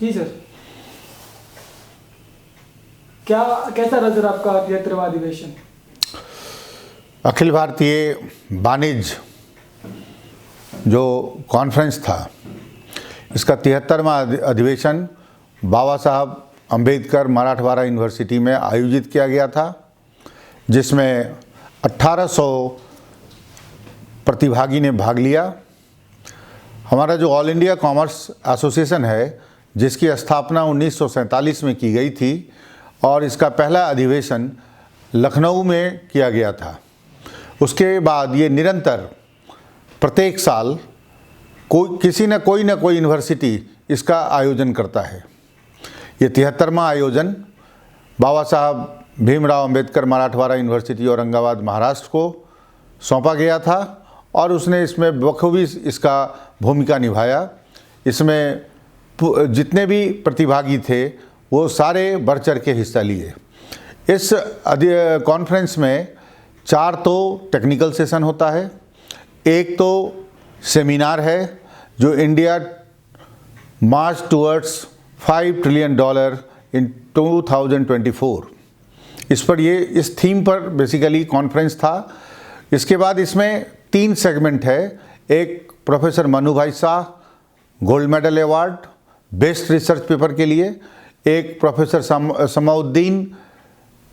जी sir, कैसा रहा sir आपका 73वां अधिवेशन? अखिल भारतीय वाणिज्य जो कॉन्फ्रेंस था, इसका 73वां अधिवेशन बाबा साहब अम्बेडकर मराठवाड़ा यूनिवर्सिटी में आयोजित किया गया था, जिसमें 1800 प्रतिभागी ने भाग लिया। हमारा जो ऑल इंडिया कॉमर्स एसोसिएशन है, जिसकी स्थापना 1947 में की गई थी और इसका पहला अधिवेशन लखनऊ में किया गया था। उसके बाद ये निरंतर प्रत्येक साल किसी न कोई यूनिवर्सिटी इसका आयोजन करता है। ये 73वां आयोजन बाबा साहब भीमराव अंबेडकर मराठवाड़ा यूनिवर्सिटी औरंगाबाद महाराष्ट्र को सौंपा गया था और उसने इसमें बखूबी इसका भूमिका निभाया। इसमें जितने भी प्रतिभागी थे वो सारे बढ़ चढ़ के हिस्सा लिए। इस कॉन्फ्रेंस में 4 तो टेक्निकल सेशन होता है, एक तो सेमिनार है जो इंडिया मार्च टूवर्ड्स $5 ट्रिलियन इन 2024, इस पर इस थीम पर बेसिकली कॉन्फ्रेंस था। इसके बाद इसमें 3 सेगमेंट है। एक professor Manu Bhai Shah gold medal award best research paper के लिए, एक professor Samauddin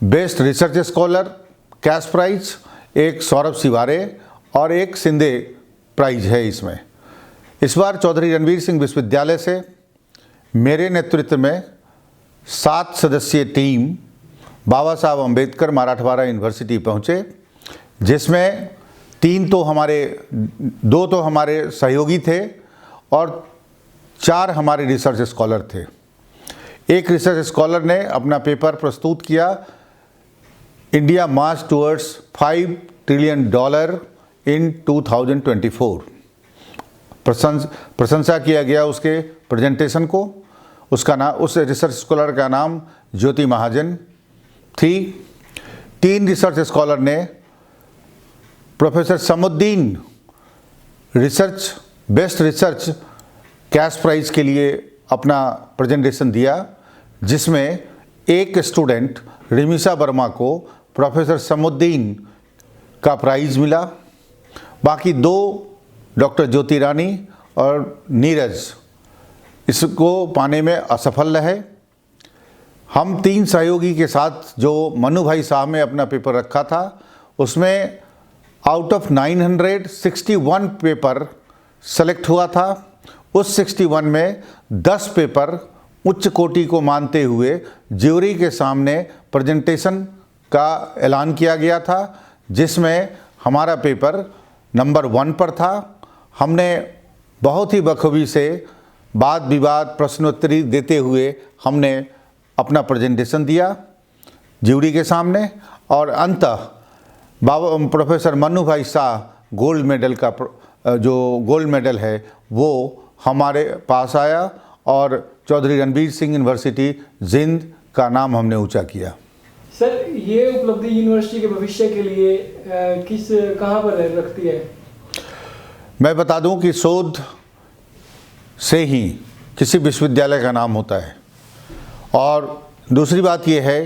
best research scholar cash prize, एक सौरभ सिवारे और एक सिंधे प्राइज है इसमें। इस बार चौधरी रणवीर सिंह विश्वविद्यालय से मेरे नेतृत्व में 7 सदस्यीय टीम बाबा साहब अम्बेडकर मराठवाड़ा यूनिवर्सिटी पहुँचे, जिसमें 2 तो हमारे सहयोगी थे और 4 हमारे रिसर्च स्कॉलर थे। एक रिसर्च स्कॉलर ने अपना पेपर प्रस्तुत किया, इंडिया मार्च टूवर्ड्स $5 ट्रिलियन इन 2024। प्रशंसा किया गया उसके प्रेजेंटेशन को। उस रिसर्च स्कॉलर का नाम ज्योति महाजन थी। 3 रिसर्च स्कॉलर ने professor Samuddin best research cash prize के लिए अपना प्रेजेंटेशन दिया, जिसमें एक स्टूडेंट रिमिशा वर्मा को प्रोफेसर समुद्दीन का प्राइज़ मिला। बाकी 2 डॉक्टर ज्योति रानी और नीरज इसको पाने में असफल रहे। हम 3 सहयोगी के साथ जो मनु भाई साहब ने अपना पेपर रखा था, उसमें आउट ऑफ 961 पेपर सेलेक्ट हुआ था। उस 61 में 10 पेपर उच्च कोटि को मानते हुए ज्यूरी के सामने प्रेजेंटेशन का ऐलान किया गया था, जिसमें हमारा पेपर नंबर 1 पर था। हमने बहुत ही बखूबी से वाद विवाद प्रश्नोत्तरी देते हुए हमने अपना प्रेजेंटेशन दिया ज्यूरी के सामने और अंततः professor Manu Bhai Shah gold medal है वो हमारे पास आया और चौधरी रणवीर सिंह यूनिवर्सिटी जिंद का नाम हमने ऊंचा किया। सर, ये उपलब्धि यूनिवर्सिटी के भविष्य के लिए कहाँ पर रखती है? मैं बता दूं कि शोध से ही किसी विश्वविद्यालय का नाम होता है। और दूसरी बात यह है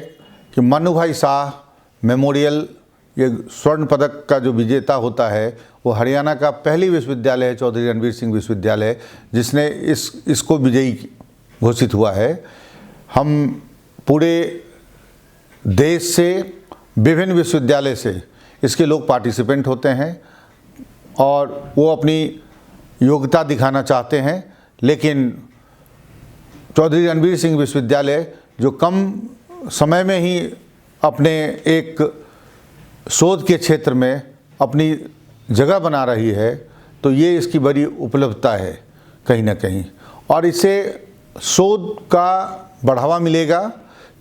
कि मनु भाई शाह मेमोरियल, ये स्वर्ण पदक का जो विजेता होता है वो हरियाणा का पहली विश्वविद्यालय है, चौधरी रणवीर सिंह विश्वविद्यालय, जिसने इसको विजयी घोषित हुआ है। हम पूरे देश से विभिन्न विश्वविद्यालय से इसके लोग पार्टिसिपेंट होते हैं और वो अपनी योग्यता दिखाना चाहते हैं, लेकिन चौधरी रणवीर सिंह विश्वविद्यालय जो कम समय में ही अपने एक शोध के क्षेत्र में अपनी जगह बना रही है, तो ये इसकी बड़ी उपलब्धता है कहीं ना कहीं। और इससे शोध का बढ़ावा मिलेगा,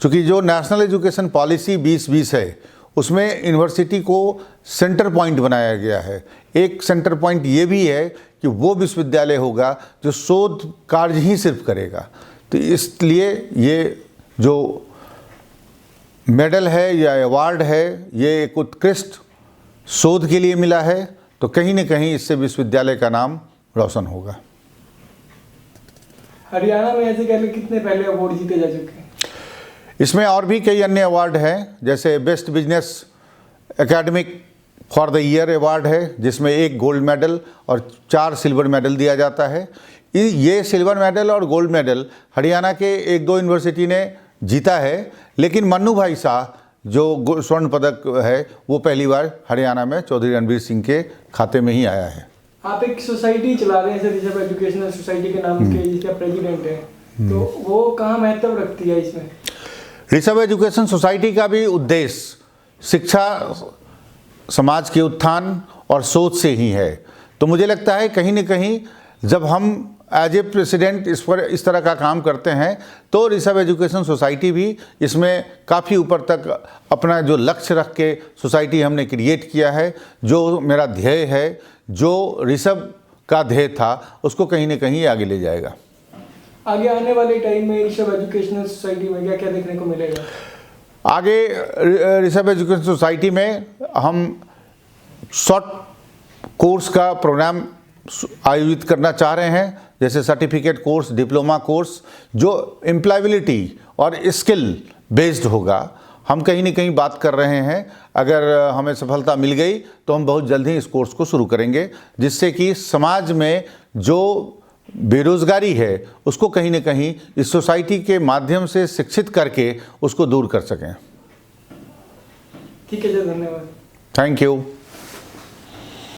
क्योंकि जो नेशनल एजुकेशन पॉलिसी 2020 है उसमें यूनिवर्सिटी को सेंटर पॉइंट बनाया गया है। एक सेंटर पॉइंट ये भी है कि वो विश्वविद्यालय होगा जो शोध कार्य ही सिर्फ करेगा। तो इसलिए ये जो मेडल है या अवार्ड है, ये एक उत्कृष्ट शोध के लिए मिला है, तो कहीं न कहीं इससे विश्वविद्यालय का नाम रोशन होगा। हरियाणा में ऐसे कह लें कितने पहले अवार्ड जीते जा चुके हैं? इसमें और भी कई अन्य अवार्ड हैं, जैसे best business academic for the year award है, जिसमें 1 गोल्ड मेडल और 4 सिल्वर मेडल दिया जाता है। ये सिल्वर मेडल और गोल्ड मेडल हरियाणा के 1-2 यूनिवर्सिटी ने जीता है, लेकिन मन्नू भाई शाह जो स्वर्ण पदक है वो पहली बार हरियाणा में चौधरी रणवीर सिंह के खाते में ही आया है। आप एक सोसाइटी चला रहे हैं ऋषभ एजुकेशनल सोसाइटी के नाम के, जिसका प्रेसिडेंट है, तो वो कहाँ महत्व रखती है इसमें? ऋषभ एजुकेशन सोसाइटी का भी उद्देश्य शिक्षा, समाज के उत्थान और सोच से ही है। तो मुझे लगता है कहीं न कहीं जब हम एज ए प्रेसिडेंट इस तरह का काम करते हैं तो ऋषभ एजुकेशन सोसाइटी भी इसमें काफ़ी ऊपर तक अपना जो लक्ष्य रख के सोसाइटी हमने क्रिएट किया है। जो मेरा ध्येय है, जो ऋषभ का ध्येय था, उसको कहीं न कहीं आगे ले जाएगा। आगे आने वाले टाइम में ऋषभ एजुकेशनल सोसाइटी में क्या क्या देखने को मिलेगा? आगे ऋषभ एजुकेशन सोसाइटी में हम शॉर्ट कोर्स का प्रोग्राम आयोजित करना चाह रहे हैं, जैसे सर्टिफिकेट कोर्स, डिप्लोमा कोर्स, जो एम्प्लॉयबिलिटी और स्किल बेस्ड होगा। हम कहीं न कहीं बात कर रहे हैं, अगर हमें सफलता मिल गई तो हम बहुत जल्द ही इस कोर्स को शुरू करेंगे, जिससे कि समाज में जो बेरोज़गारी है उसको कहीं न कहीं इस सोसाइटी के माध्यम से शिक्षित करके उसको दूर कर सकें। ठीक है सर, धन्यवाद। Thank you.